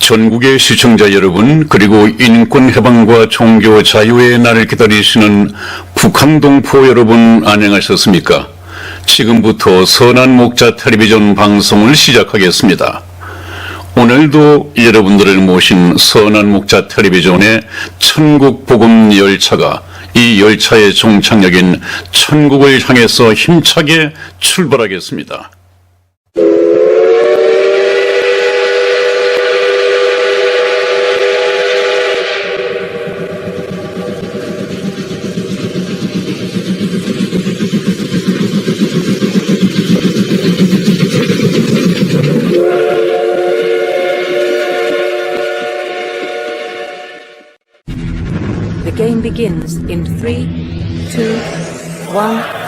전국의 시청자 여러분, 그리고 인권 해방과 종교 자유의 날을 기다리시는 북한 동포 여러분, 안녕하셨습니까? 지금부터 선한 목자 텔레비전 방송을 시작하겠습니다. 오늘도 여러분들을 모신 선한 목자 텔레비전의 천국 복음 열차가 이 열차의 종착역인 천국을 향해서 힘차게 출발하겠습니다. The game begins in 3, 2, 1.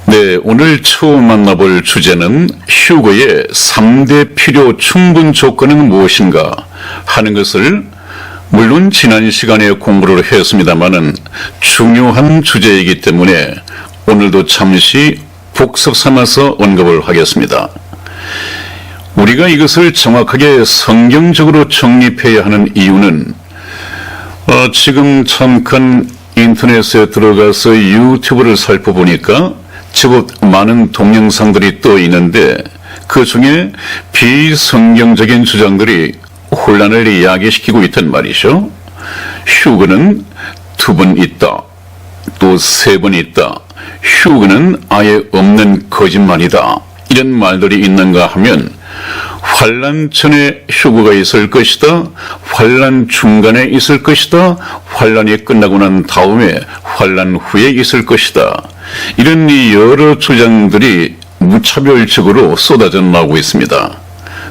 네, 오늘 처음 만나볼 주제는 휴거의 3대 필요 충분 조건은 무엇인가 하는 것을 물론 지난 시간에 공부를 했습니다마는 중요한 주제이기 때문에 오늘도 잠시 복습 삼아서 언급을 하겠습니다. 우리가 이것을 정확하게 성경적으로 정립해야 하는 이유는 지금 잠깐 인터넷에 들어가서 유튜브를 살펴보니까 제법 많은 동영상들이 떠 있는데 그 중에 비성경적인 주장들이 혼란을 이야기시키고 있단 말이죠. 휴거는 2번 있다, 또 3번 있다, 휴거는 아예 없는 거짓말이다, 이런 말들이 있는가 하면 환란 전에 휴거가 있을 것이다, 환란 중간에 있을 것이다, 환란이 끝나고 난 다음에 환란 후에 있을 것이다, 이런 여러 주장들이 무차별적으로 쏟아져 나오고 있습니다.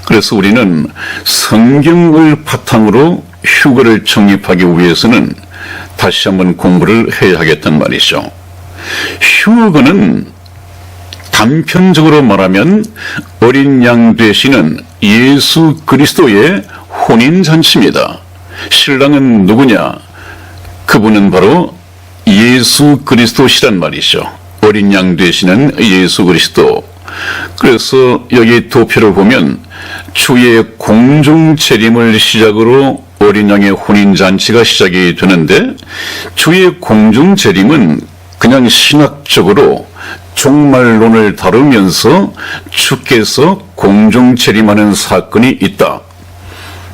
그래서 우리는 성경을 바탕으로 휴거를 정립하기 위해서는 다시 한번 공부를 해야 하겠단 말이죠. 휴거는 단편적으로 말하면 어린 양 되시는 예수 그리스도의 혼인잔치입니다. 신랑은 누구냐? 그분은 바로 예수 그리스도시란 말이죠. 어린 양 되시는 예수 그리스도. 그래서 여기 도표를 보면 주의 공중 재림을 시작으로 어린 양의 혼인잔치가 시작이 되는데, 주의 공중 재림은 그냥 신학적으로 종말론을 다루면서 주께서 공중 재림하는 사건이 있다,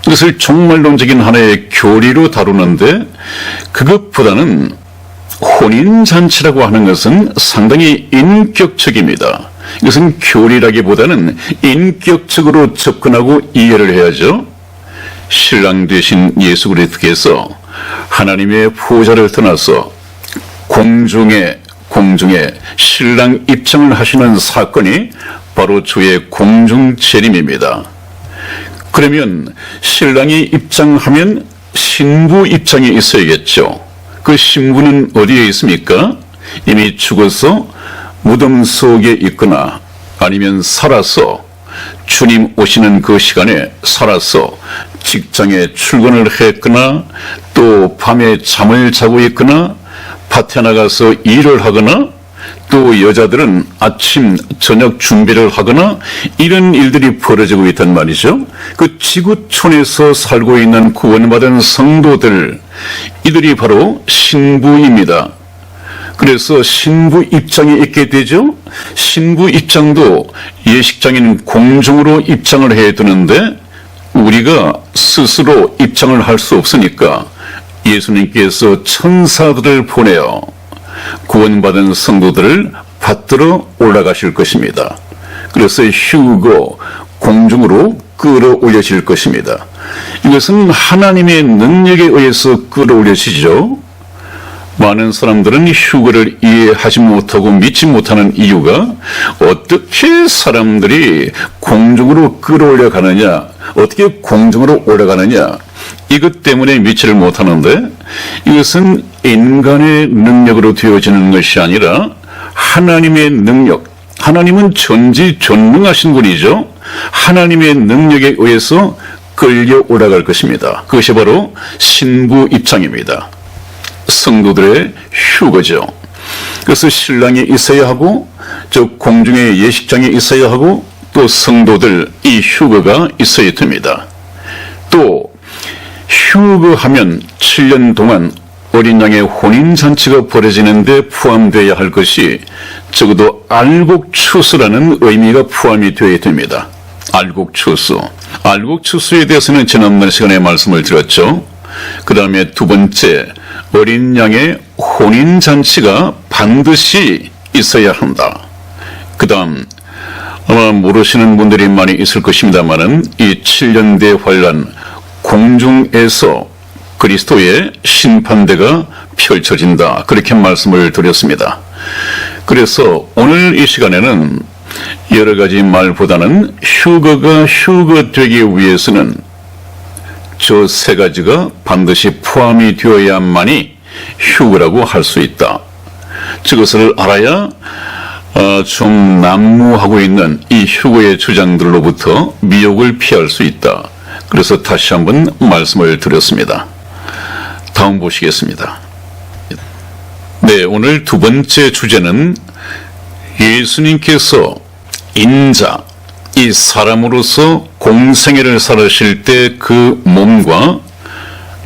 이것을 종말론적인 하나의 교리로 다루는데, 그것보다는 혼인잔치라고 하는 것은 상당히 인격적입니다. 이것은 교리라기보다는 인격적으로 접근하고 이해를 해야죠. 신랑 되신 예수 그리스도께서 하나님의 보좌를 떠나서 공중에 신랑 입장을 하시는 사건이 바로 주의 공중 재림입니다. 그러면 신랑이 입장하면 신부 입장이 있어야겠죠. 그 신부는 어디에 있습니까? 이미 죽어서 무덤 속에 있거나 아니면 살아서 주님 오시는 그 시간에 살아서 직장에 출근을 했거나 또 밤에 잠을 자고 있거나 밭에 나가서 일을 하거나 또 여자들은 아침 저녁 준비를 하거나 이런 일들이 벌어지고 있단 말이죠. 그 지구촌에서 살고 있는 구원받은 성도들, 이들이 바로 신부입니다. 그래서 신부 입장에 있게 되죠. 신부 입장도 예식장인 공중으로 입장을 해야 되는데 우리가 스스로 입장을 할 수 없으니까 예수님께서 천사들을 보내어 구원받은 성도들을 받들어 올라가실 것입니다. 그래서 휴거 공중으로 끌어올려질 것입니다. 이것은 하나님의 능력에 의해서 끌어올려지죠. 많은 사람들은 휴거를 이해하지 못하고 믿지 못하는 이유가 어떻게 사람들이 공중으로 끌어올려 가느냐, 어떻게 공중으로 올라가느냐, 이것 때문에 믿지를 못하는데 이것은 인간의 능력으로 되어지는 것이 아니라 하나님의 능력, 하나님은 전지전능하신 분이죠. 하나님의 능력에 의해서 끌려 올라갈 것입니다. 그것이 바로 신부 입장입니다. 성도들의 휴거죠. 그래서 신랑이 있어야 하고 저 공중의 예식장에 있어야 하고 또 성도들 이 휴거가 있어야 됩니다. 또 휴거하면 7년 동안 어린 양의 혼인잔치가 벌어지는데 포함되어야 할 것이 적어도 알곡추수라는 의미가 포함이 되어야 됩니다. 알곡추수. 알곡추수에 대해서는 지난번 시간에 말씀을 드렸죠. 그 다음에 두 번째, 어린 양의 혼인잔치가 반드시 있어야 한다. 그 다음, 아마 모르시는 분들이 많이 있을 것입니다만은 이 7년대 환란, 공중에서 그리스도의 심판대가 펼쳐진다. 그렇게 말씀을 드렸습니다. 그래서 오늘 이 시간에는 여러 가지 말보다는 휴거가 휴거되기 위해서는 저 세 가지가 반드시 포함이 되어야만이 휴거라고 할 수 있다. 저것을 알아야 좀 난무하고 있는 이 휴거의 주장들로부터 미혹을 피할 수 있다. 그래서 다시 한번 말씀을 드렸습니다. 다음 보시겠습니다. 네, 오늘 두 번째 주제는 예수님께서 인자, 이 사람으로서 공생애를 살으실 때 그 몸과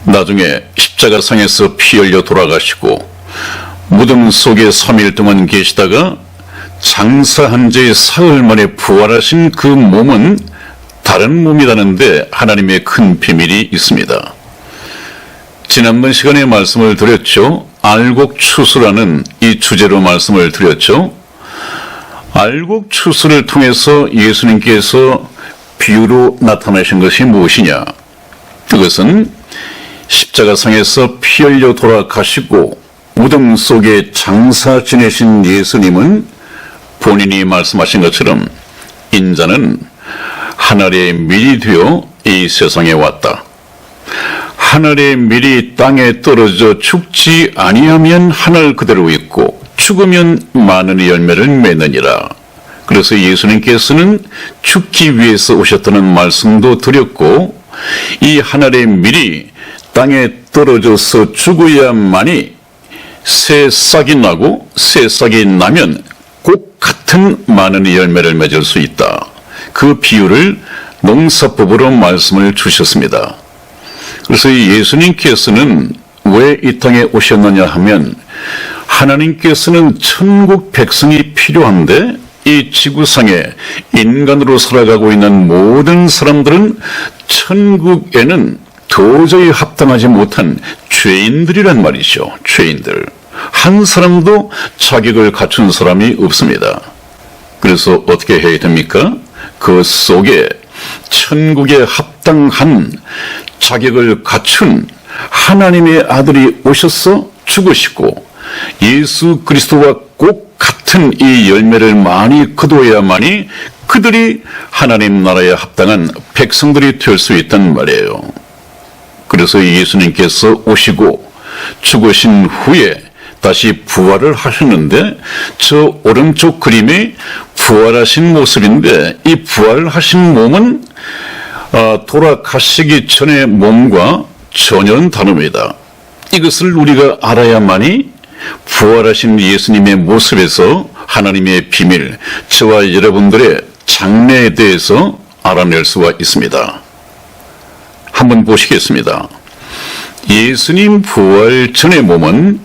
나중에 십자가상에서 피 흘려 돌아가시고 무덤 속에 3일 동안 계시다가 장사한 지 사흘 만에 부활하신 그 몸은 다른 몸이라는데 하나님의 큰 비밀이 있습니다. 지난번 시간에 말씀을 드렸죠. 알곡추수라는 이 주제로 말씀을 드렸죠. 알곡추수를 통해서 예수님께서 비유로 나타내신 것이 무엇이냐? 그것은 십자가상에서 피 흘려 돌아가시고 무덤 속에 장사 지내신 예수님은 본인이 말씀하신 것처럼 인자는 하늘의 밀이 되어 이 세상에 왔다. 하늘의 밀이 땅에 떨어져 죽지 아니하면 하늘 그대로 있고 죽으면 많은 열매를 맺느니라. 그래서 예수님께서는 죽기 위해서 오셨다는 말씀도 드렸고 이 하늘의 밀이 땅에 떨어져서 죽어야만이 새 싹이 나고 새 싹이 나면 꼭 같은 많은 열매를 맺을 수 있다. 그 비유를 농사법으로 말씀을 주셨습니다. 그래서 예수님께서는 왜 이 땅에 오셨느냐 하면 하나님께서는 천국 백성이 필요한데 이 지구상에 인간으로 살아가고 있는 모든 사람들은 천국에는 도저히 합당하지 못한 죄인들이란 말이죠. 죄인들. 한 사람도 자격을 갖춘 사람이 없습니다. 그래서 어떻게 해야 됩니까? 그 속에 천국에 합당한 자격을 갖춘 하나님의 아들이 오셔서 죽으시고 예수 그리스도와 꼭 같은 이 열매를 많이 거둬야만이 그들이 하나님 나라에 합당한 백성들이 될 수 있단 말이에요. 그래서 예수님께서 오시고 죽으신 후에 다시 부활을 하셨는데 저 오른쪽 그림이 부활하신 모습인데 이 부활하신 몸은 돌아가시기 전의 몸과 전혀 다릅니다. 이것을 우리가 알아야만이 부활하신 예수님의 모습에서 하나님의 비밀, 저와 여러분들의 장래에 대해서 알아낼 수가 있습니다. 한번 보시겠습니다. 예수님 부활 전의 몸은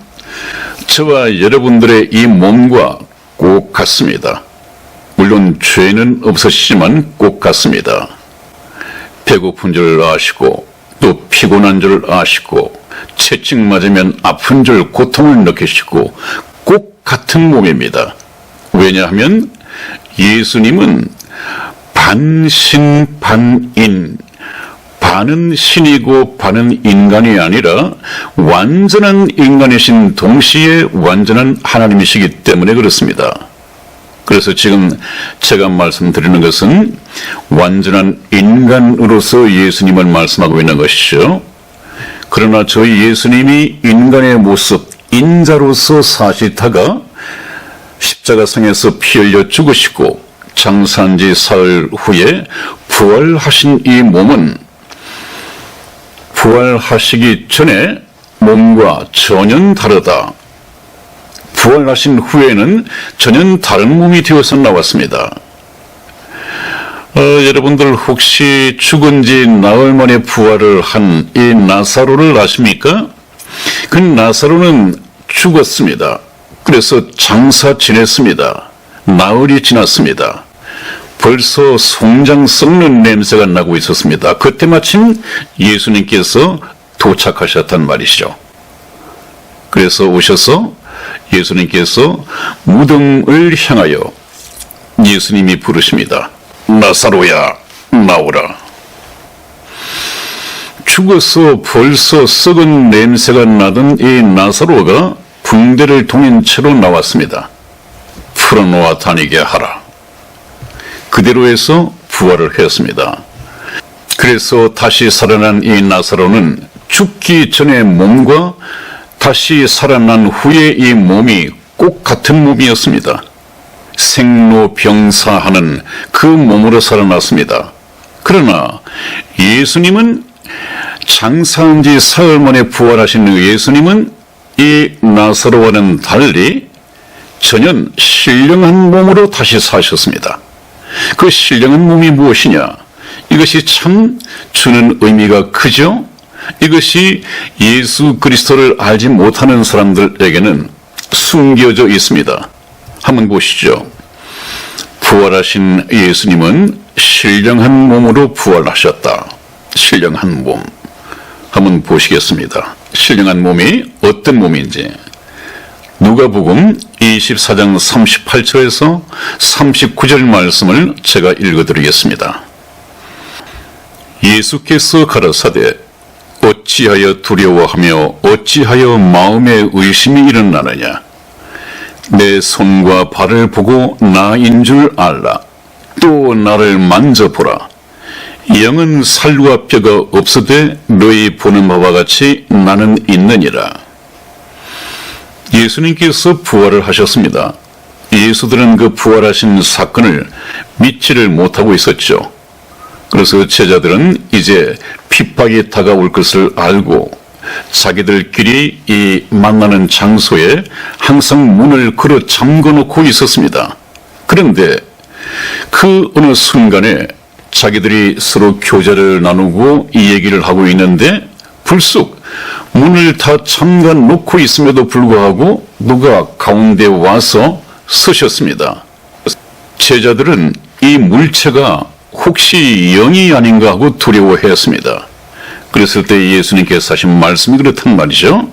저와 여러분들의 이 몸과 꼭 같습니다. 물론 죄는 없으시지만 꼭 같습니다. 배고픈 줄 아시고 또 피곤한 줄 아시고 채찍 맞으면 아픈 줄 고통을 느끼시고 꼭 같은 몸입니다. 왜냐하면 예수님은 반신반인, 반은 신이고 반은 인간이 아니라 완전한 인간이신 동시에 완전한 하나님이시기 때문에 그렇습니다. 그래서 지금 제가 말씀드리는 것은 완전한 인간으로서 예수님을 말씀하고 있는 것이죠. 그러나 저희 예수님이 인간의 모습, 인자로서 사시다가 십자가상에서 피 흘려 죽으시고 장사한 지 사흘 후에 부활하신 이 몸은 부활하시기 전에 몸과 전혀 다르다. 부활하신 후에는 전혀 다른 몸이 되어서 나왔습니다. 여러분들 혹시 죽은 지 나흘 만에 부활을 한 이 나사로를 아십니까? 그 나사로는 죽었습니다. 그래서 장사 지냈습니다. 나흘이 지났습니다. 벌써 송장 썩는 냄새가 나고 있었습니다. 그때 마침 예수님께서 도착하셨단 말이죠. 그래서 오셔서 예수님께서 무덤을 향하여 예수님이 부르십니다. 나사로야, 나오라. 죽어서 벌써 썩은 냄새가 나던 이 나사로가 붕대를 동인 채로 나왔습니다. 풀어놓아 다니게 하라. 그대로 해서 부활을 했습니다. 그래서 다시 살아난 이 나사로는 죽기 전의 몸과 다시 살아난 후에 이 몸이 꼭 같은 몸이었습니다. 생로병사하는 그 몸으로 살아났습니다. 그러나 예수님은 장사한 지 사흘 만에 부활하신 예수님은 이 나사로와는 달리 전혀 신령한 몸으로 다시 사셨습니다. 그 신령한 몸이 무엇이냐? 이것이 참 주는 의미가 크죠? 이것이 예수 그리스도를 알지 못하는 사람들에게는 숨겨져 있습니다. 한번 보시죠. 부활하신 예수님은 신령한 몸으로 부활하셨다. 신령한 몸. 한번 보시겠습니다. 신령한 몸이 어떤 몸인지. 누가복음 24장 38절에서 39절 말씀을 제가 읽어드리겠습니다. 예수께서 가라사대 어찌하여 두려워하며 어찌하여 마음에 의심이 일어나느냐. 내 손과 발을 보고 나인 줄 알라. 또 나를 만져보라. 영은 살과 뼈가 없으되 너희 보는 바와 같이 나는 있느니라. 예수님께서 부활을 하셨습니다. 예수들은 그 부활하신 사건을 믿지를 못하고 있었죠. 그래서 제자들은 이제 핍박이 다가올 것을 알고 자기들끼리 이 만나는 장소에 항상 문을 걸어 잠궈 놓고 있었습니다. 그런데 그 어느 순간에 자기들이 서로 교제를 나누고 이 얘기를 하고 있는데 불쑥 문을 다 잠가 놓고 있음에도 불구하고 누가 가운데 와서 서셨습니다. 제자들은 이 물체가 혹시 영이 아닌가 하고 두려워했습니다. 그랬을 때 예수님께서 하신 말씀이 그렇단 말이죠.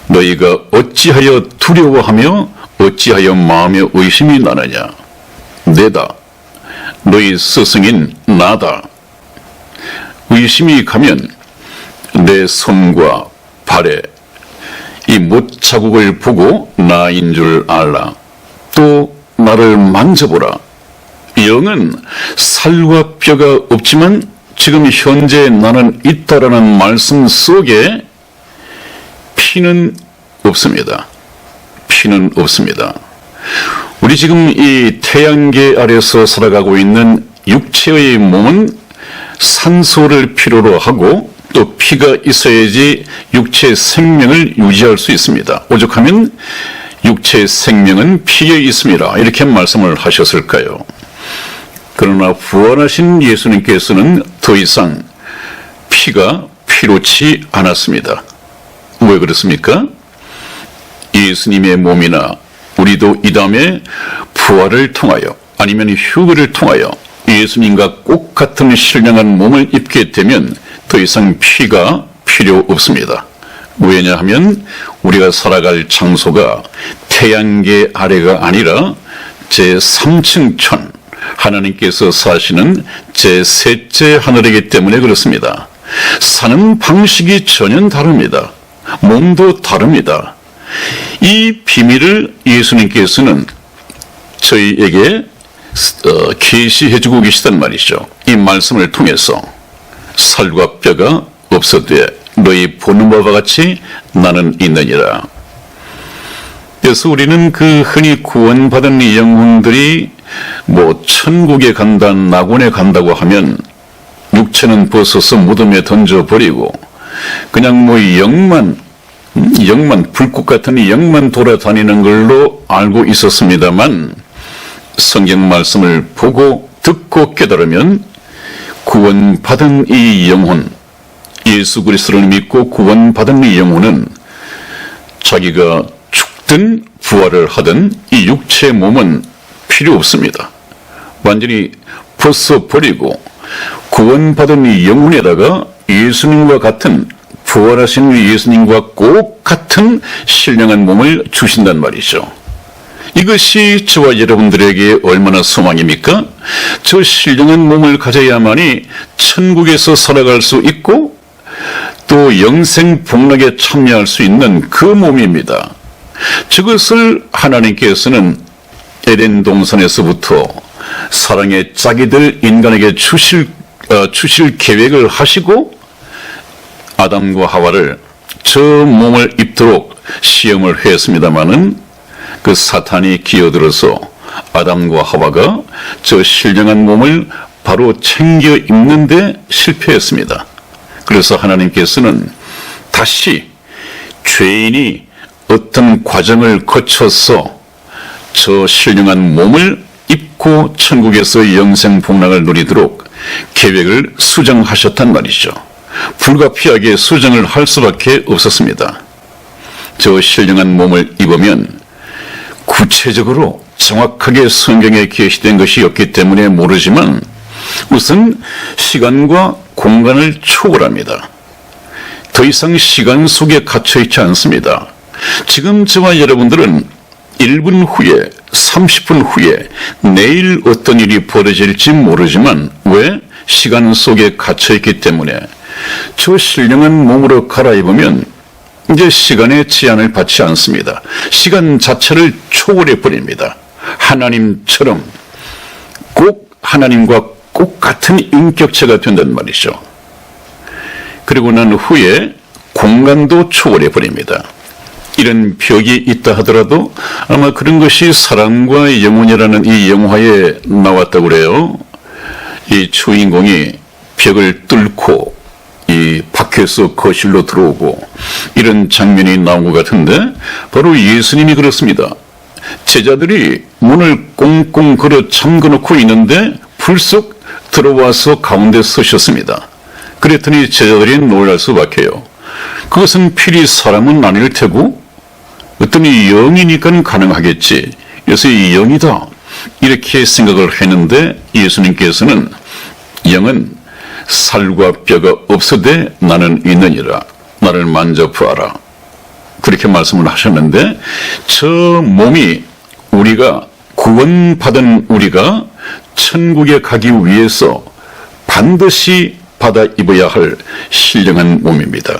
너희가 어찌하여 두려워하며 어찌하여 마음에 의심이 나느냐. 내다. 너희 스승인 나다. 의심이 가면 내 손과 발에 이 못자국을 보고 나인 줄 알라. 또 나를 만져보라. 영은 살과 뼈가 없지만 지금 현재 나는 있다라는 말씀 속에 피는 없습니다. 피는 없습니다. 우리 지금 이 태양계 아래서 살아가고 있는 육체의 몸은 산소를 필요로 하고 또 피가 있어야지 육체 생명을 유지할 수 있습니다. 오죽하면 육체 생명은 피에 있습니다. 이렇게 말씀을 하셨을까요? 그러나 부활하신 예수님께서는 더 이상 피가 필요치 않았습니다. 왜 그렇습니까? 예수님의 몸이나 우리도 이 다음에 부활을 통하여 아니면 휴거를 통하여 예수님과 꼭 같은 신령한 몸을 입게 되면 더 이상 피가 필요 없습니다. 왜냐하면 우리가 살아갈 장소가 태양계 아래가 아니라 제3층 천, 하나님께서 사시는 제3째 하늘이기 때문에 그렇습니다. 사는 방식이 전혀 다릅니다. 몸도 다릅니다. 이 비밀을 예수님께서는 저희에게 계시해주고 계시단 말이죠. 이 말씀을 통해서 살과 뼈가 없어되 너희 보는 바와 같이 나는 있느니라. 그래서 우리는 그 흔히 구원받은 영혼들이 천국에 간다, 낙원에 간다고 하면 육체는 벗어서 무덤에 던져버리고 그냥 영만 불꽃 같은 영만 돌아다니는 걸로 알고 있었습니다만 성경 말씀을 보고 듣고 깨달으면 구원받은 이 영혼, 예수 그리스도를 믿고 구원받은 이 영혼은 자기가 죽든 부활을 하든 이 육체 몸은 필요 없습니다. 완전히 벗어버리고 구원받은 이 영혼에다가 예수님과 같은 부활하신 예수님과 꼭 같은 신령한 몸을 주신단 말이죠. 이것이 저와 여러분들에게 얼마나 소망입니까? 저 신령한 몸을 가져야만이 천국에서 살아갈 수 있고 또 영생 복락에 참여할 수 있는 그 몸입니다. 저것을 하나님께서는 에덴 동산에서부터 사랑의 짝이들 인간에게 주실 계획을 하시고 아담과 하와를 저 몸을 입도록 시험을 했습니다마는 그 사탄이 기어들어서 아담과 하와가 저 신령한 몸을 바로 챙겨 입는데 실패했습니다. 그래서 하나님께서는 다시 죄인이 어떤 과정을 거쳐서 저 신령한 몸을 입고 천국에서 영생 복락을 누리도록 계획을 수정하셨단 말이죠. 불가피하게 수정을 할 수밖에 없었습니다. 저 신령한 몸을 입으면 구체적으로 정확하게 성경에 계시된 것이 없기 때문에 모르지만 우선 시간과 공간을 초월합니다. 더 이상 시간 속에 갇혀 있지 않습니다. 지금 저와 여러분들은 1분 후에 30분 후에 내일 어떤 일이 벌어질지 모르지만 왜? 시간 속에 갇혀 있기 때문에 저 신령한 몸으로 갈아입으면 이제 시간의 제한을 받지 않습니다. 시간 자체를 초월해 버립니다. 하나님처럼 꼭 하나님과 꼭 같은 인격체가 된단 말이죠. 그리고 난 후에 공간도 초월해 버립니다. 이런 벽이 있다 하더라도 아마 그런 것이 사랑과 영혼이라는 이 영화에 나왔다고 그래요. 이 주인공이 벽을 뚫고 이 밖에서 거실로 들어오고 이런 장면이 나온 것 같은데 바로 예수님이 그렇습니다. 제자들이 문을 꽁꽁 걸어 잠궈 놓고 있는데 불쑥 들어와서 가운데 서셨습니다. 그랬더니 제자들이 놀랄 수밖에요. 그것은 필히 사람은 아닐 테고 어떤 영이니까 가능하겠지. 그래서 이 영이다. 이렇게 생각을 했는데 예수님께서는 영은 살과 뼈가 없어되 나는 있느니라. 나를 만져보아라. 그렇게 말씀을 하셨는데 저 몸이 우리가 구원받은 우리가 천국에 가기 위해서 반드시 받아 입어야 할 신령한 몸입니다.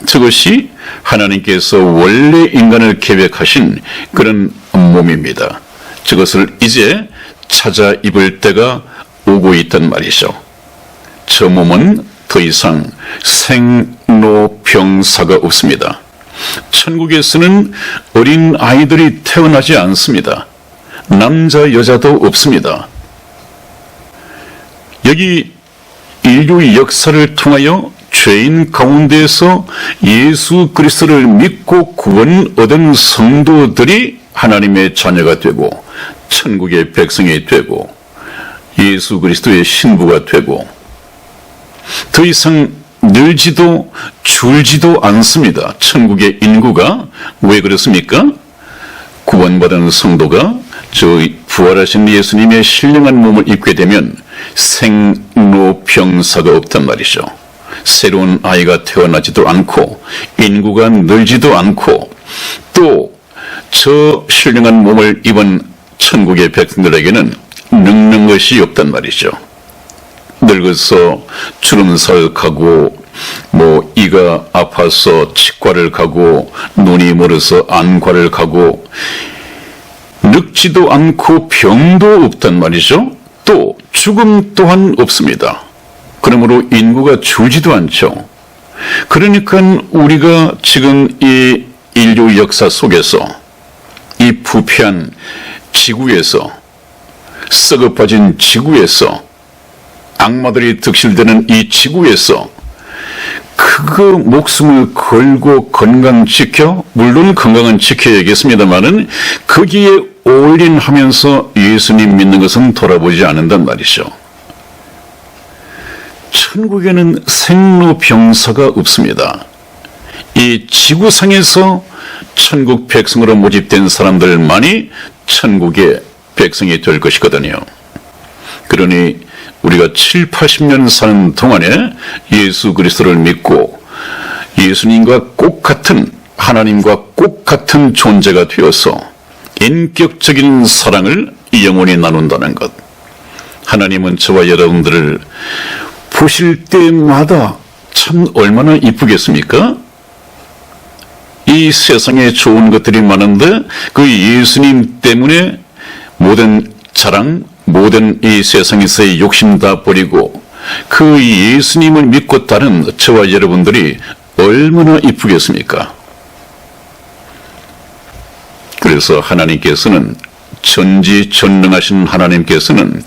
저것이 하나님께서 원래 인간을 계획하신 그런 몸입니다. 저것을 이제 찾아 입을 때가 오고 있단 말이죠. 저 몸은 더 이상 생로병사가 없습니다. 천국에서는 어린 아이들이 태어나지 않습니다. 남자, 여자도 없습니다. 여기 인류 역사를 통하여 죄인 가운데에서 예수 그리스도를 믿고 구원 얻은 성도들이 하나님의 자녀가 되고 천국의 백성이 되고 예수 그리스도의 신부가 되고 더 이상 늘지도 줄지도 않습니다. 천국의 인구가. 왜 그렇습니까? 구원받은 성도가 저 부활하신 예수님의 신령한 몸을 입게 되면 생로병사가 없단 말이죠. 새로운 아이가 태어나지도 않고 인구가 늘지도 않고 또 저 신령한 몸을 입은 천국의 백성들에게는 늙는 것이 없단 말이죠. 늙어서 주름살 가고 이가 아파서 치과를 가고 눈이 멀어서 안과를 가고 늙지도 않고 병도 없단 말이죠. 또 죽음 또한 없습니다. 그러므로 인구가 줄지도 않죠. 그러니까 우리가 지금 이 인류 역사 속에서 이 부패한 지구에서 썩어 빠진 지구에서 악마들이 득실되는 이 지구에서 그 목숨을 걸고 건강 지켜, 물론 건강은 지켜야겠습니다만은 거기에 올인하면서 예수님 믿는 것은 돌아보지 않는단 말이죠. 천국에는 생로병사가 없습니다. 이 지구상에서 천국 백성으로 모집된 사람들만이 천국의 백성이 될 것이거든요. 그러니 우리가 7, 80년 사는 동안에 예수 그리스도를 믿고 예수님과 꼭 같은, 하나님과 꼭 같은 존재가 되어서 인격적인 사랑을 영원히 나눈다는 것. 하나님은 저와 여러분들을 보실 때마다 참 얼마나 이쁘겠습니까? 이 세상에 좋은 것들이 많은데 그 예수님 때문에 모든 자랑, 모든 이 세상에서의 욕심 다 버리고 그 예수님을 믿고 따른 저와 여러분들이 얼마나 이쁘겠습니까? 그래서 하나님께서는, 전지전능하신 하나님께서는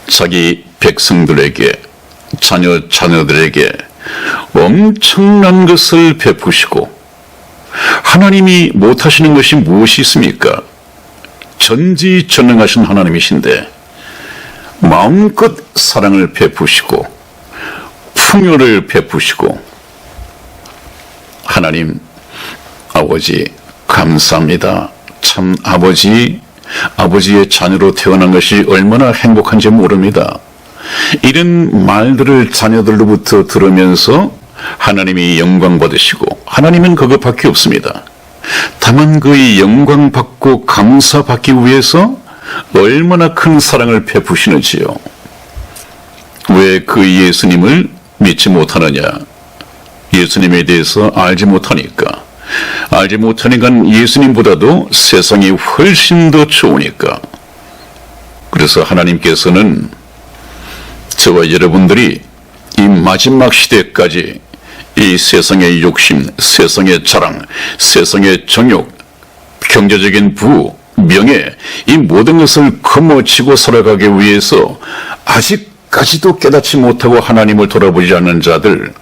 자기 백성들에게, 자녀들에게 엄청난 것을 베푸시고, 하나님이 못하시는 것이 무엇이 있습니까? 전지전능하신 하나님이신데 마음껏 사랑을 베푸시고 풍요를 베푸시고, 하나님 아버지 감사합니다. 참 아버지의 자녀로 태어난 것이 얼마나 행복한지 모릅니다. 이런 말들을 자녀들로부터 들으면서 하나님이 영광 받으시고, 하나님은 그것밖에 없습니다. 다만 그의 영광 받고 감사 받기 위해서 얼마나 큰 사랑을 베푸시는지요. 왜 그 예수님을 믿지 못하느냐? 예수님에 대해서 알지 못하니까. 알지 못하니까 예수님보다도 세상이 훨씬 더 좋으니까. 그래서 하나님께서는 저와 여러분들이 이 마지막 시대까지 이 세상의 욕심, 세상의 자랑, 세상의 정욕, 경제적인 부귀, 명예, 이 모든 것을 거머쥐고 살아가기 위해서 아직까지도 깨닫지 못하고 하나님을 돌아보지 않는 자들,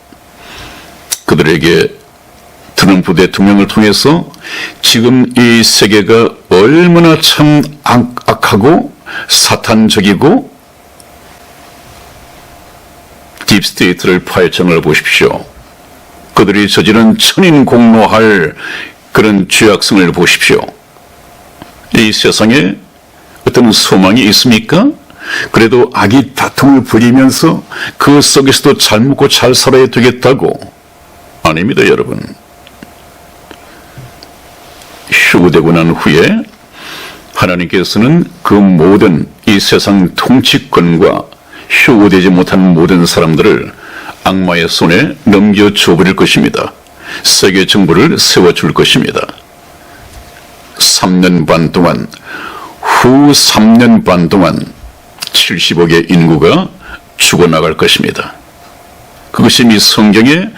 그들에게 트럼프 대통령을 통해서 지금 이 세계가 얼마나 참 악하고 사탄적이고 딥스테이트를 파헤쳐을 보십시오. 그들이 저지른 천인공노할 그런 죄악성을 보십시오. 이 세상에 어떤 소망이 있습니까? 그래도 악이 다툼을 부리면서 그 속에서도 잘 먹고 잘 살아야 되겠다고? 아닙니다, 여러분. 휴거되고 난 후에 하나님께서는 그 모든 이 세상 통치권과 휴거되지 못한 모든 사람들을 악마의 손에 넘겨줘 버릴 것입니다. 세계 정부를 세워줄 것입니다. 3년 반 동안, 후 3년 반 동안 70억의 인구가 죽어나갈 것입니다. 그것이 이 성경의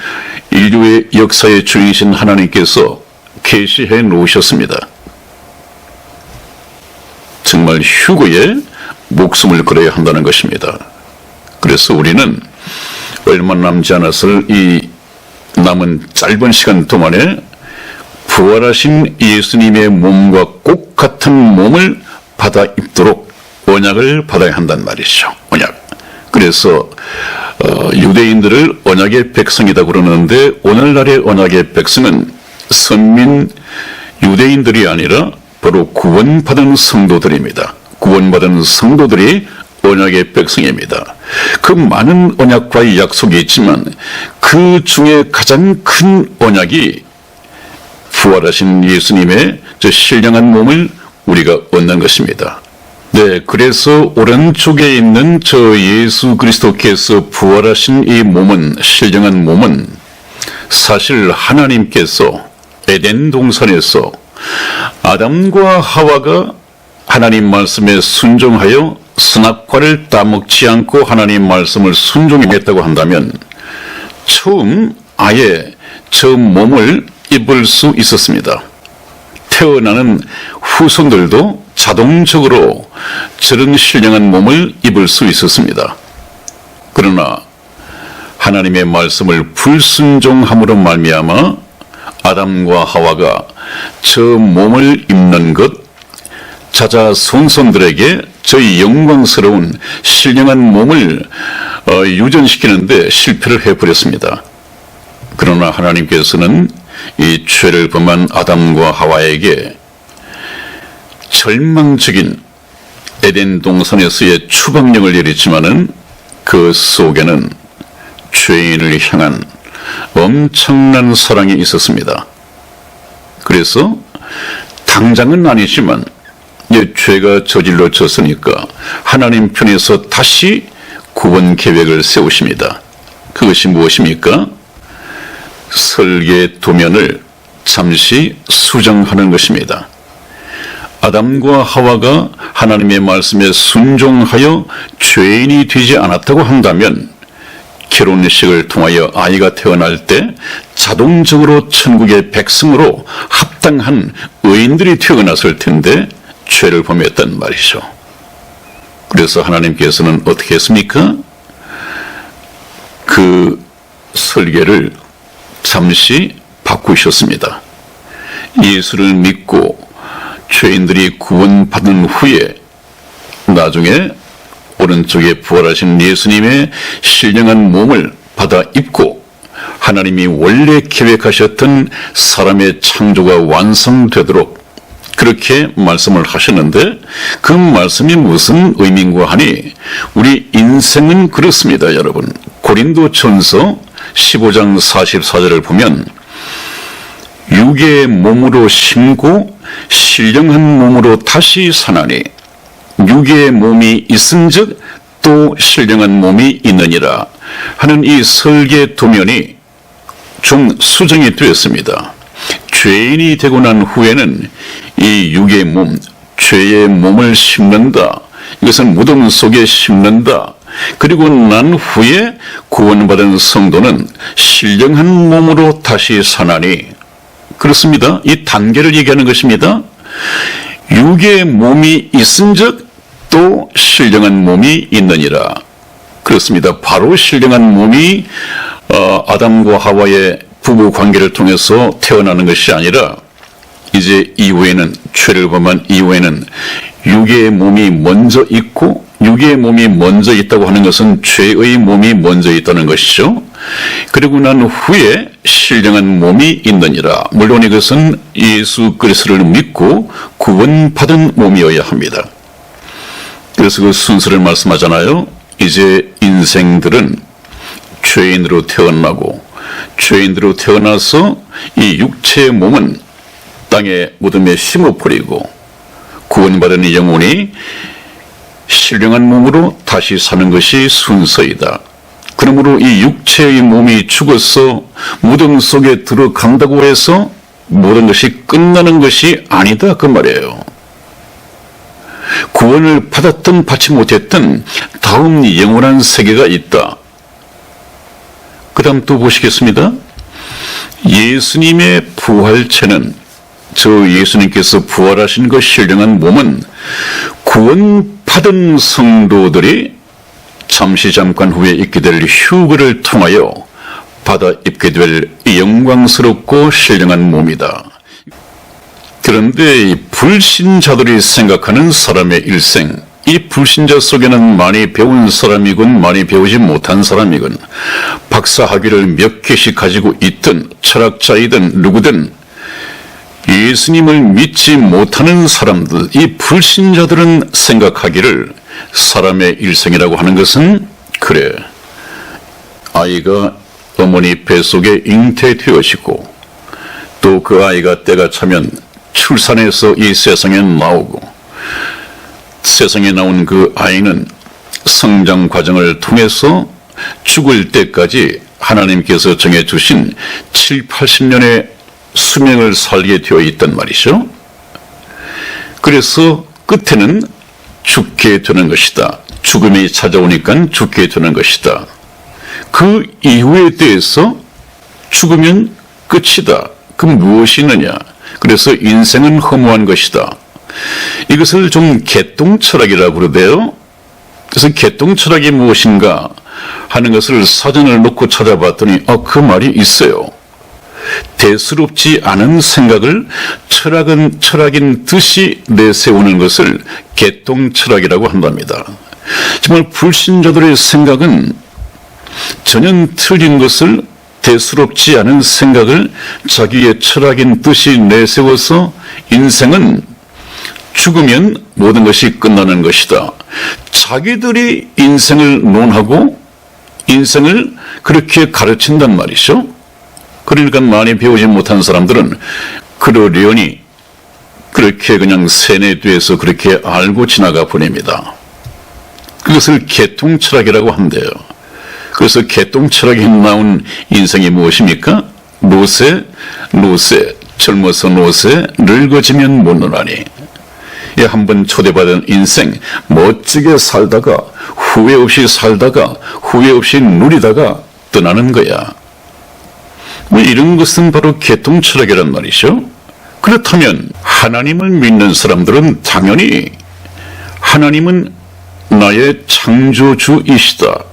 인류의 역사의 주인이신 하나님께서 계시해 놓으셨습니다. 정말 휴거에 목숨을 걸어야 한다는 것입니다. 그래서 우리는 얼마 남지 않았을 이 남은 짧은 시간 동안에 부활하신 예수님의 몸과 꼭 같은 몸을 받아 입도록 언약을 받아야 한단 말이죠. 언약. 그래서 유대인들을 언약의 백성이다 그러는데 오늘날의 언약의 백성은 선민 유대인들이 아니라 바로 구원받은 성도들입니다. 구원받은 성도들이 언약의 백성입니다. 그 많은 언약과의 약속이 있지만 그 중에 가장 큰 언약이 부활하신 예수님의 저 신령한 몸을 우리가 얻는 것입니다. 네, 그래서 오른쪽에 있는 저 예수 그리스도께서 부활하신 이 몸은, 신령한 몸은 사실 하나님께서 에덴 동산에서 아담과 하와가 하나님 말씀에 순종하여 선악과를 따먹지 않고 하나님 말씀을 순종했다고 한다면 처음 아예 저 몸을 입을 수 있었습니다. 태어나는 후손들도 자동적으로 저런 신령한 몸을 입을 수 있었습니다. 그러나 하나님의 말씀을 불순종함으로 말미암아 아담과 하와가 저 몸을 입는 것, 자자손손들에게 저희 영광스러운 신령한 몸을 유전시키는데 실패를 해버렸습니다. 그러나 하나님께서는 이 죄를 범한 아담과 하와에게 절망적인 에덴 동산에서의 추방령을 내렸지만은 그 속에는 죄인을 향한 엄청난 사랑이 있었습니다. 그래서 당장은 아니지만 죄가 저질러졌으니까 하나님 편에서 다시 구원 계획을 세우십니다. 그것이 무엇입니까? 설계 도면을 잠시 수정하는 것입니다. 아담과 하와가 하나님의 말씀에 순종하여 죄인이 되지 않았다고 한다면 결혼식을 통하여 아이가 태어날 때 자동적으로 천국의 백성으로 합당한 의인들이 태어났을 텐데 죄를 범했단 말이죠. 그래서 하나님께서는 어떻게 했습니까? 그 설계를 잠시 바꾸셨습니다. 예수를 믿고 죄인들이 구원받은 후에 나중에 오른쪽에 부활하신 예수님의 신령한 몸을 받아 입고 하나님이 원래 계획하셨던 사람의 창조가 완성되도록 그렇게 말씀을 하셨는데 그 말씀이 무슨 의미인가 하니 우리 인생은 그렇습니다, 여러분. 고린도전서 15장 44절을 보면 육의 몸으로 심고 신령한 몸으로 다시 사나니 육의 몸이 있은즉 또 신령한 몸이 있느니라 하는 이 설계 도면이 좀 수정이 되었습니다. 죄인이 되고 난 후에는 이 육의 몸, 죄의 몸을 심는다. 이것은 무덤 속에 심는다. 그리고 난 후에 구원받은 성도는 신령한 몸으로 다시 사나니 그렇습니다. 이 단계를 얘기하는 것입니다. 육의 몸이 있은즉 또 신령한 몸이 있느니라. 그렇습니다. 바로 신령한 몸이 아담과 하와의 부부 관계를 통해서 태어나는 것이 아니라 이제 이후에는 죄를 범한 이후에는 육의 몸이 먼저 있고 육의 몸이 먼저 있다고 하는 것은 죄의 몸이 먼저 있다는 것이죠. 그리고 난 후에 신령한 몸이 있느니라. 물론 이것은 예수 그리스도를 믿고 구원받은 몸이어야 합니다. 그래서 그 순서를 말씀하잖아요. 이제 인생들은 죄인으로 태어나고 죄인으로 태어나서 이 육체의 몸은 땅의 무덤에 심어버리고 구원받은 영혼이 신령한 몸으로 다시 사는 것이 순서이다. 그러므로 이 육체의 몸이 죽어서 무덤 속에 들어간다고 해서 모든 것이 끝나는 것이 아니다 그 말이에요. 구원을 받았든 받지 못했든 다음 영원한 세계가 있다. 그 다음 또 보시겠습니다. 예수님의 부활체는 저 예수님께서 부활하신 그 신령한 몸은 구원받은 성도들이 잠깐 후에 입게 될 휴거를 통하여 받아 입게 될 영광스럽고 신령한 몸이다. 그런데 이 불신자들이 생각하는 사람의 일생, 이 불신자 속에는 많이 배운 사람이군 많이 배우지 못한 사람이군 박사학위를 몇 개씩 가지고 있든 철학자이든 누구든 예수님을 믿지 못하는 사람들, 이 불신자들은 생각하기를 사람의 일생이라고 하는 것은 그래, 아이가 어머니 뱃속에 잉태되어지고 또 그 아이가 때가 차면 출산해서 이 세상에 나오고 세상에 나온 그 아이는 성장 과정을 통해서 죽을 때까지 하나님께서 정해주신 7, 80년의 수명을 살게 되어 있단 말이죠. 그래서 끝에는 죽게 되는 것이다. 죽음이 찾아오니까 죽게 되는 것이다. 그 이후에 대해서 죽으면 끝이다. 그럼 무엇이 있느냐? 그래서 인생은 허무한 것이다. 이것을 좀 개똥철학이라고 그러대요. 그래서 개똥철학이 무엇인가 하는 것을 사전을 놓고 찾아봤더니 그 말이 있어요. 대수롭지 않은 생각을 철학인 듯이 내세우는 것을 개똥철학이라고 한답니다. 정말 불신자들의 생각은 전혀 틀린 것을 대수롭지 않은 생각을 자기의 철학인 듯이 내세워서 인생은 죽으면 모든 것이 끝나는 것이다. 자기들이 인생을 논하고 인생을 그렇게 가르친단 말이죠. 그러니까 많이 배우지 못한 사람들은 그러려니 그렇게 그냥 세뇌돼서 그렇게 알고 지나가 보냅니다. 그것을 개똥철학이라고 한대요. 그래서 개똥철학이 나온 인생이 무엇입니까? 노세, 젊어서 노세, 늙어지면 못 노나니. 한번 초대받은 인생 멋지게 살다가 후회 없이 살다가 후회 없이 누리다가 떠나는 거야. 이런 것은 바로 개똥철학이란 말이죠. 그렇다면 하나님을 믿는 사람들은 당연히 하나님은 나의 창조주이시다.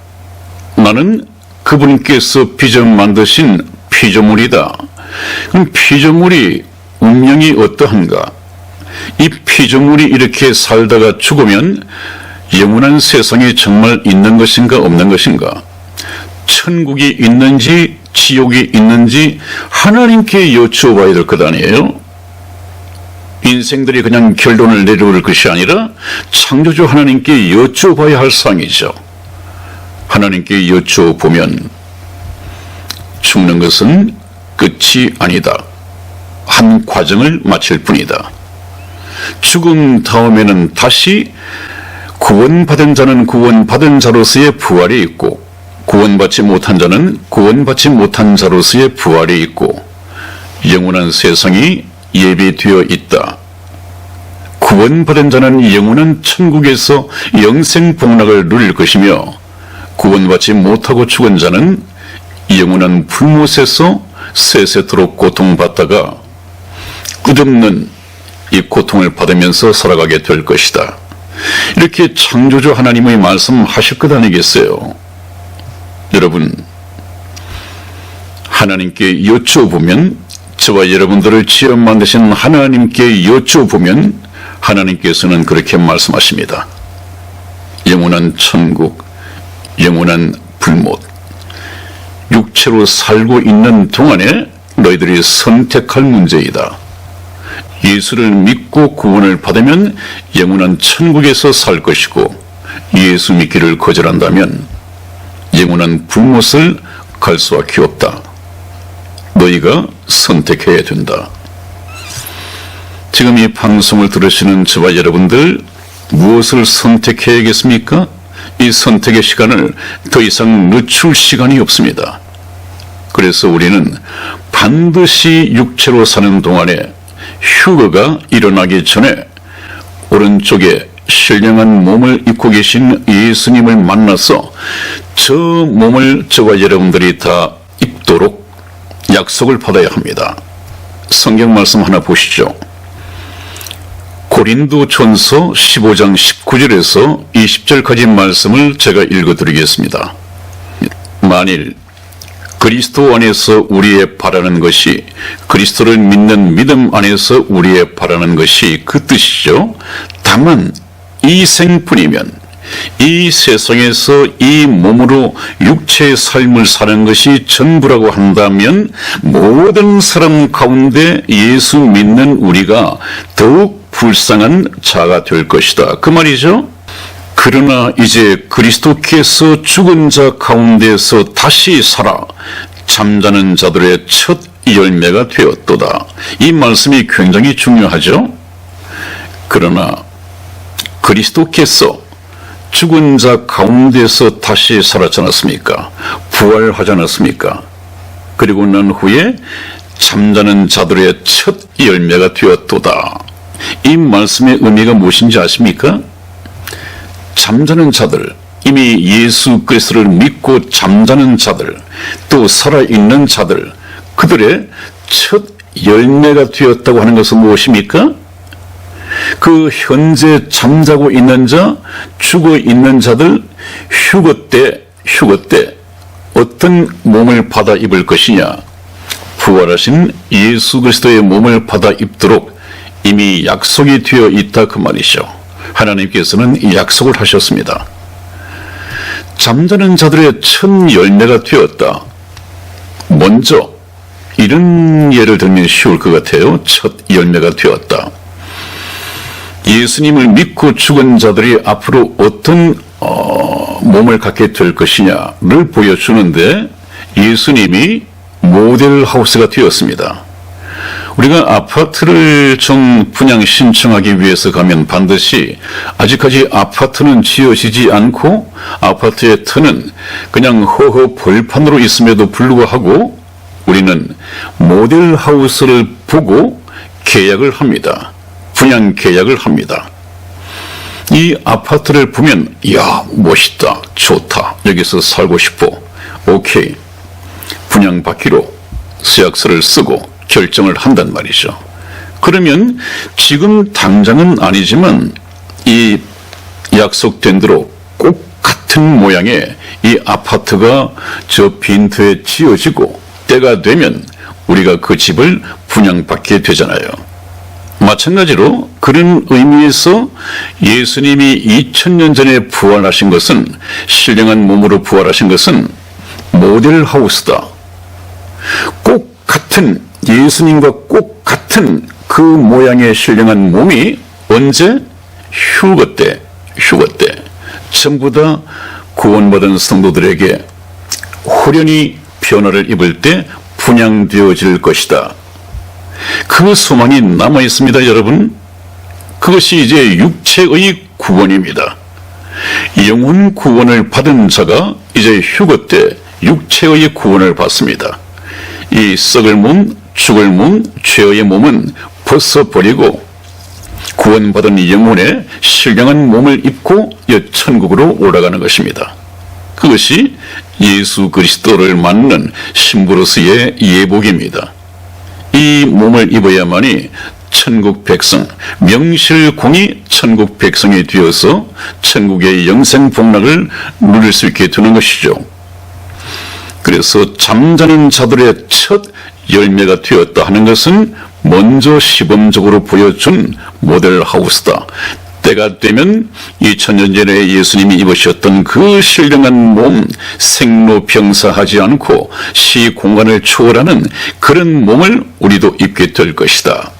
나는 그분께서 빚어 만드신 피조물이다. 그럼 피조물이 운명이 어떠한가? 이 피조물이 이렇게 살다가 죽으면 영원한 세상에 정말 있는 것인가 없는 것인가? 천국이 있는지 지옥이 있는지 하나님께 여쭈어봐야 될 것 아니에요? 인생들이 그냥 결론을 내려올 것이 아니라 창조주 하나님께 여쭈어봐야 할 상이죠. 하나님께 여쭈어보면 죽는 것은 끝이 아니다. 한 과정을 마칠 뿐이다. 죽음 다음에는 다시 구원받은 자는 구원받은 자로서의 부활이 있고 구원받지 못한 자는 구원받지 못한 자로서의 부활이 있고 영원한 세상이 예비되어 있다. 구원받은 자는 영원한 천국에서 영생 복락을 누릴 것이며 구원받지 못하고 죽은 자는 영원한 불못에서 세세토록 고통받다가 끝없는 이 고통을 받으면서 살아가게 될 것이다. 이렇게 창조주 하나님의 말씀하실 것 아니겠어요? 여러분, 하나님께 여쭈어보면, 저와 여러분들을 지어 만드신 하나님께 여쭈어보면 하나님께서는 그렇게 말씀하십니다. 영원한 천국, 영원한 불못, 육체로 살고 있는 동안에 너희들이 선택할 문제이다. 예수를 믿고 구원을 받으면 영원한 천국에서 살 것이고 예수 믿기를 거절한다면 영원한 불못을 갈 수밖에 없다. 너희가 선택해야 된다. 지금 이 방송을 들으시는 저와 여러분들 무엇을 선택해야겠습니까? 이 선택의 시간을 더 이상 늦출 시간이 없습니다. 그래서 우리는 반드시 육체로 사는 동안에 휴거가 일어나기 전에 오른쪽에 신령한 몸을 입고 계신 예수님을 만나서 저 몸을 저와 여러분들이 다 입도록 약속을 받아야 합니다. 성경 말씀 하나 보시죠. 고린도전서 15장 19절에서 20절까지 말씀을 제가 읽어드리겠습니다. 만일 그리스도 안에서 우리의 바라는 것이 그리스도를 믿는 믿음 안에서 우리의 바라는 것이 그 뜻이죠. 다만 이 생뿐이면 이 세상에서 이 몸으로 육체의 삶을 사는 것이 전부라고 한다면 모든 사람 가운데 예수 믿는 우리가 더욱 불쌍한 자가 될 것이다. 그 말이죠. 그러나 이제 그리스도께서 죽은 자 가운데서 다시 살아 잠자는 자들의 첫 열매가 되었도다. 이 말씀이 굉장히 중요하죠. 그러나 그리스도께서 죽은 자 가운데서 다시 살았지 않았습니까? 부활하지 않았습니까? 그리고 난 후에 잠자는 자들의 첫 열매가 되었도다. 이 말씀의 의미가 무엇인지 아십니까? 잠자는 자들, 이미 예수 그리스도를 믿고 잠자는 자들, 또 살아있는 자들, 그들의 첫 열매가 되었다고 하는 것은 무엇입니까? 그 현재 잠자고 있는 자, 죽어 있는 자들, 휴거 때 어떤 몸을 받아 입을 것이냐? 부활하신 예수 그리스도의 몸을 받아 입도록 이미 약속이 되어 있다 그 말이죠. 하나님께서는 이 약속을 하셨습니다. 잠자는 자들의 첫 열매가 되었다. 먼저 이런 예를 들면 쉬울 것 같아요. 첫 열매가 되었다. 예수님을 믿고 죽은 자들이 앞으로 어떤 몸을 갖게 될 것이냐를 보여주는데 예수님이 모델 하우스가 되었습니다. 우리가 아파트를 좀 분양 신청하기 위해서 가면 반드시 아직까지 아파트는 지어지지 않고 아파트의 터는 그냥 허허 벌판으로 있음에도 불구하고 우리는 모델 하우스를 보고 계약을 합니다. 분양 계약을 합니다. 이 아파트를 보면 이야 멋있다, 좋다, 여기서 살고 싶어, 오케이, 분양받기로 계약서를 쓰고 결정을 한단 말이죠. 그러면 지금 당장은 아니지만 이 약속된 대로 꼭 같은 모양의 이 아파트가 저 빈터에 지어지고 때가 되면 우리가 그 집을 분양받게 되잖아요. 마찬가지로 그런 의미에서 예수님이 2000년 전에 부활하신 것은, 신령한 몸으로 부활하신 것은 모델 하우스다. 꼭 같은, 예수님과 꼭 같은 그 모양의 신령한 몸이 언제? 휴거 때 전부 다 구원받은 성도들에게 호련히 변화를 입을 때 분양되어질 것이다. 그 소망이 남아 있습니다, 여러분. 그것이 이제 육체의 구원입니다. 영혼 구원을 받은 자가 이제 휴거 때 육체의 구원을 받습니다. 이 썩을 몸, 죽을 몸, 죄의 몸은 벗어버리고 구원받은 영혼의 신령한 몸을 입고 천국으로 올라가는 것입니다. 그것이 예수 그리스도를 맞는 신부로서의 예복입니다. 이 몸을 입어야만이 천국 백성, 명실공히 천국 백성이 되어서 천국의 영생 복락을 누릴 수 있게 되는 것이죠. 그래서 잠자는 자들의 첫 열매가 되었다 하는 것은 먼저 시범적으로 보여준 모델 하우스다. 때가 되면 2000년 전에 예수님이 입으셨던 그 신령한 몸, 생로병사하지 않고 시공간을 초월하는 그런 몸을 우리도 입게 될 것이다.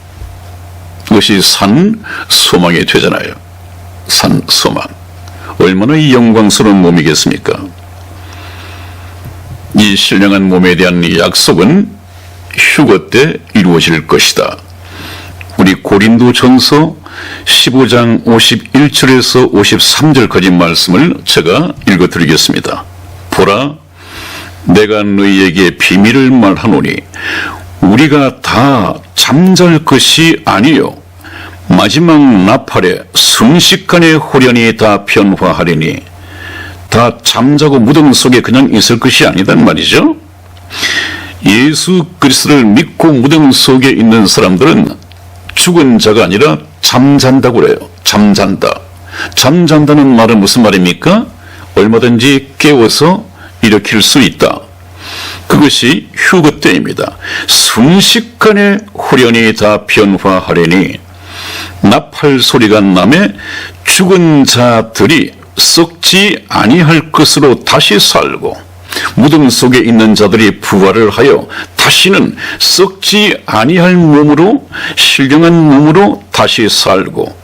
그것이 산 소망이 되잖아요. 산 소망. 얼마나 영광스러운 몸이겠습니까? 이 신령한 몸에 대한 이 약속은 휴거 때 이루어질 것이다. 우리 고린도전서 15장 51절에서 53절까지 말씀을 제가 읽어드리겠습니다. 보라, 내가 너희에게 비밀을 말하노니 우리가 다 잠잘 것이 아니요 마지막 나팔에 순식간에 호련히 다 변화하리니, 다 잠자고 무덤 속에 그냥 있을 것이 아니단 말이죠. 예수 그리스도를 믿고 무덤 속에 있는 사람들은 죽은 자가 아니라 잠잔다고 그래요. 잠잔다. 잠잔다는 말은 무슨 말입니까? 얼마든지 깨워서 일으킬 수 있다. 그것이 휴거 때입니다. 순식간에 후련히 다 변화하려니 나팔 소리가 나매 죽은 자들이 썩지 아니할 것으로 다시 살고 무덤 속에 있는 자들이 부활을 하여 다시는 썩지 아니할 몸으로 신령한 몸으로 다시 살고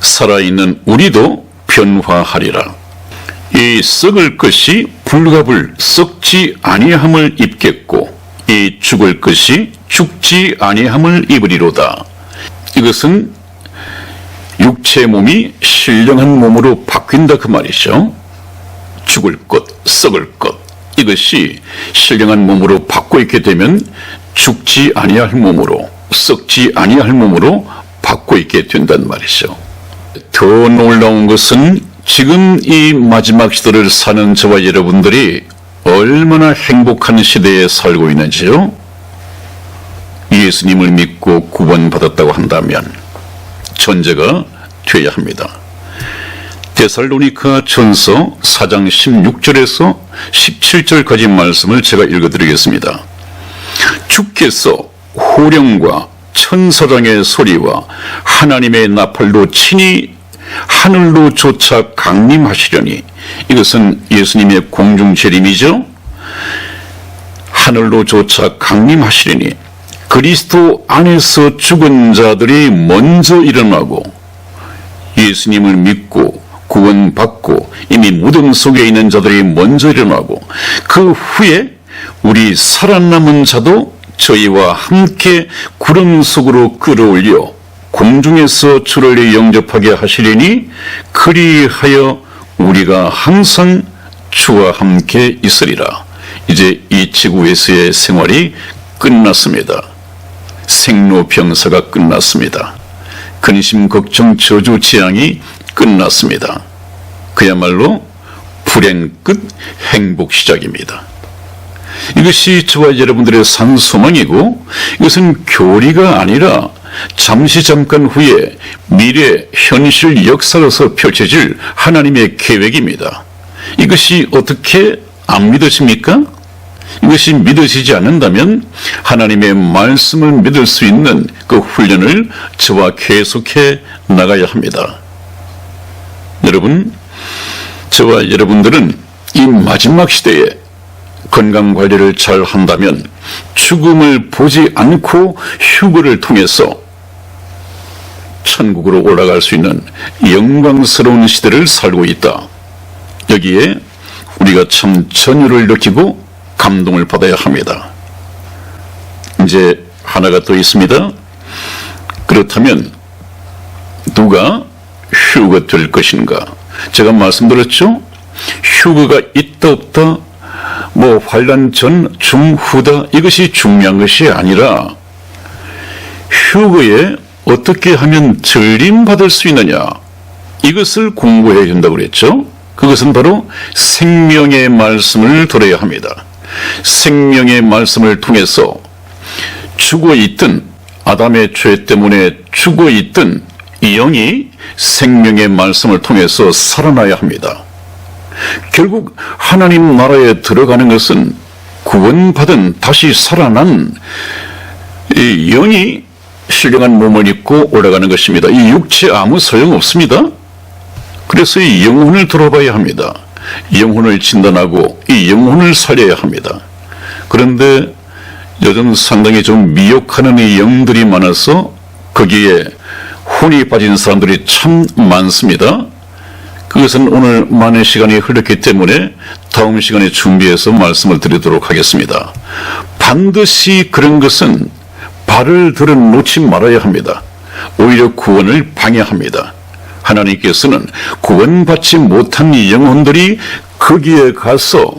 살아있는 우리도 변화하리라. 이 썩을 것이 불갑을 썩지 아니함을 입겠고 이 죽을 것이 죽지 아니함을 입으리로다. 이것은 육체 몸이 신령한 몸으로 바뀐다 그 말이죠. 죽을 것, 썩을 것, 이것이 신령한 몸으로 바꿔 있게 되면 죽지 아니할 몸으로, 썩지 아니할 몸으로 바꿔 있게 된단 말이죠. 더 놀라운 것은 지금 이 마지막 시대를 사는 저와 여러분들이 얼마나 행복한 시대에 살고 있는지요. 예수님을 믿고 구원받았다고 한다면 전제가 되어야 합니다. 데살로니가 전서 4장 16절에서 17절까지 말씀을 제가 읽어드리겠습니다. 주께서 호령과 천사장의 소리와 하나님의 나팔로 친히 하늘로 조차 강림하시려니, 이것은 예수님의 공중 재림이죠. 하늘로 조차 강림하시려니 그리스도 안에서 죽은 자들이 먼저 일어나고 예수님을 믿고 구원받고 이미 무덤 속에 있는 자들이 먼저 일어나고 그 후에 우리 살아남은 자도 저희와 함께 구름 속으로 끌어올려 공중에서 주를 영접하게 하시리니 그리하여 우리가 항상 주와 함께 있으리라. 이제 이 지구에서의 생활이 끝났습니다. 생로병사가 끝났습니다. 근심, 걱정, 저주, 재앙이 끝났습니다. 그야말로 불행 끝, 행복 시작입니다. 이것이 저와 여러분들의 산 소망이고 이것은 교리가 아니라 잠깐 후에 미래, 현실 역사로서 펼쳐질 하나님의 계획입니다. 이것이 어떻게 안 믿어집니까? 이것이 믿어지지 않는다면 하나님의 말씀을 믿을 수 있는 그 훈련을 저와 계속해 나가야 합니다. 여러분, 저와 여러분들은 이 마지막 시대에 건강관리를 잘 한다면 죽음을 보지 않고 휴거를 통해서 천국으로 올라갈 수 있는 영광스러운 시대를 살고 있다. 여기에 우리가 참 전율을 느끼고 감동을 받아야 합니다. 이제 하나가 더 있습니다. 그렇다면 누가 휴거 될 것인가? 제가 말씀드렸죠? 휴거가 있다 없다, 뭐 환난 전, 중, 후다, 이것이 중요한 것이 아니라 휴거에 어떻게 하면 들림받을 수 있느냐, 이것을 공부해야 된다고 그랬죠. 그것은 바로 생명의 말씀을 들어야 합니다. 생명의 말씀을 통해서 죽어있던, 아담의 죄 때문에 죽어있던 이 영이 생명의 말씀을 통해서 살아나야 합니다. 결국 하나님 나라에 들어가는 것은 구원받은, 다시 살아난 이 영이 신령한 몸을 입고 올라가는 것입니다. 이 육체 아무 소용없습니다. 그래서 이 영혼을 들어봐야 합니다. 영혼을 진단하고 이 영혼을 살려야 합니다. 그런데 요즘 상당히 좀 미혹하는 이 영들이 많아서 거기에 혼이 빠진 사람들이 참 많습니다. 그것은 오늘 많은 시간이 흘렀기 때문에 다음 시간에 준비해서 말씀을 드리도록 하겠습니다. 반드시 그런 것은 발을 들어 놓지 말아야 합니다. 오히려 구원을 방해합니다. 하나님께서는 구원받지 못한 영혼들이 거기에 가서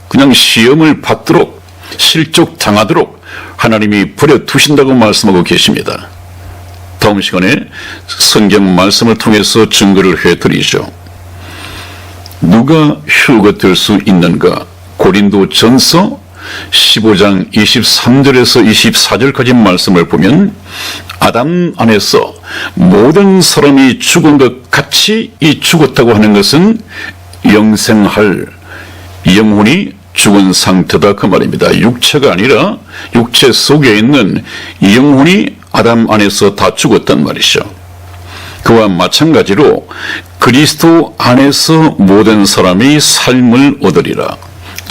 그냥 시험을 받도록, 실족당하도록 하나님이 버려두신다고 말씀하고 계십니다. 다음 시간에 성경 말씀을 통해서 증거를 해드리죠. 누가 휴거 될 수 있는가? 고린도 전서 15장 23절에서 24절까지 말씀을 보면 아담 안에서 모든 사람이 죽은 것 같이 이 죽었다고 하는 것은 영생할 영혼이 죽은 상태다 그 말입니다. 육체가 아니라 육체 속에 있는 영혼이 아담 안에서 다 죽었단 말이죠. 그와 마찬가지로 그리스도 안에서 모든 사람이 삶을 얻으리라.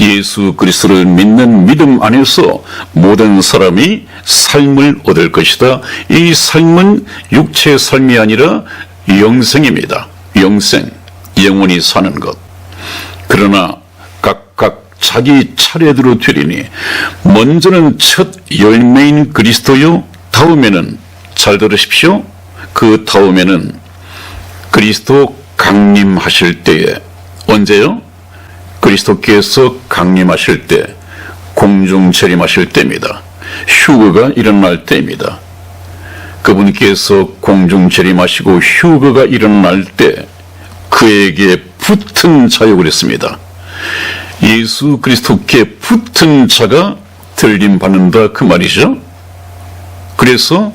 예수 그리스도를 믿는 믿음 안에서 모든 사람이 삶을 얻을 것이다. 이 삶은 육체의 삶이 아니라 영생입니다. 영생, 영원히 사는 것. 그러나 각각 자기 차례대로 되리니 먼저는 첫 열매인 그리스도요, 다음에는 잘 들으십시오. 그 다음에는 그리스도 강림하실 때에, 언제요? 그리스도께서 강림하실 때, 공중 재림하실 때입니다. 휴거가 일어날 때입니다. 그분께서 공중 재림하시고 휴거가 일어날 때 그에게 붙은 자요 그랬습니다. 예수 그리스도께 붙은 자가 들림받는다 그 말이죠. 그래서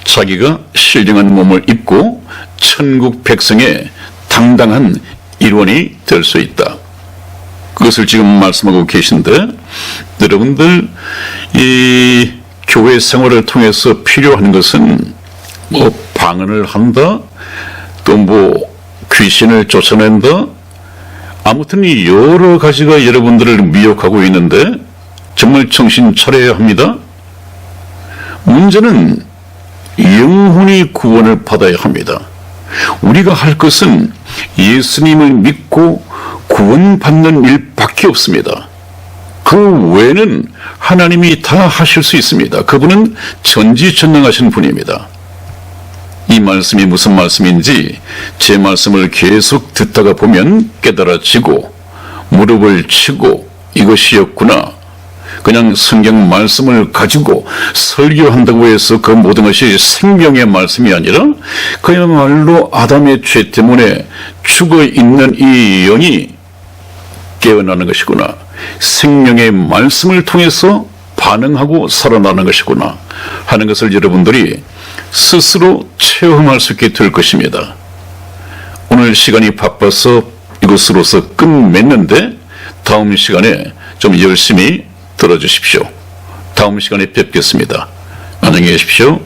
자기가 신령한 몸을 입고 천국 백성의 당당한 일원이 될 수 있다. 그것을 지금 말씀하고 계신데, 여러분들 이 교회 생활을 통해서 필요한 것은 뭐 방언을 한다, 또 뭐 귀신을 쫓아낸다, 아무튼 이 여러 가지가 여러분들을 미혹하고 있는데 정말 정신 차려야 합니다. 문제는 영혼이 구원을 받아야 합니다. 우리가 할 것은 예수님을 믿고 구원받는 일밖에 없습니다. 그 외에는 하나님이 다 하실 수 있습니다. 그분은 전지전능하신 분입니다. 이 말씀이 무슨 말씀인지 제 말씀을 계속 듣다가 보면 깨달아지고 무릎을 치고 이것이었구나. 그냥 성경 말씀을 가지고 설교한다고 해서 그 모든 것이 생명의 말씀이 아니라 그야말로 아담의 죄 때문에 죽어있는 이 영이 깨어나는 것이구나. 생명의 말씀을 통해서 반응하고 살아나는 것이구나 하는 것을 여러분들이 스스로 체험할 수 있게 될 것입니다. 오늘 시간이 바빠서 이것으로서 끝맺는데 다음 시간에 좀 열심히 들어주십시오. 다음 시간에 뵙겠습니다. 안녕히 계십시오.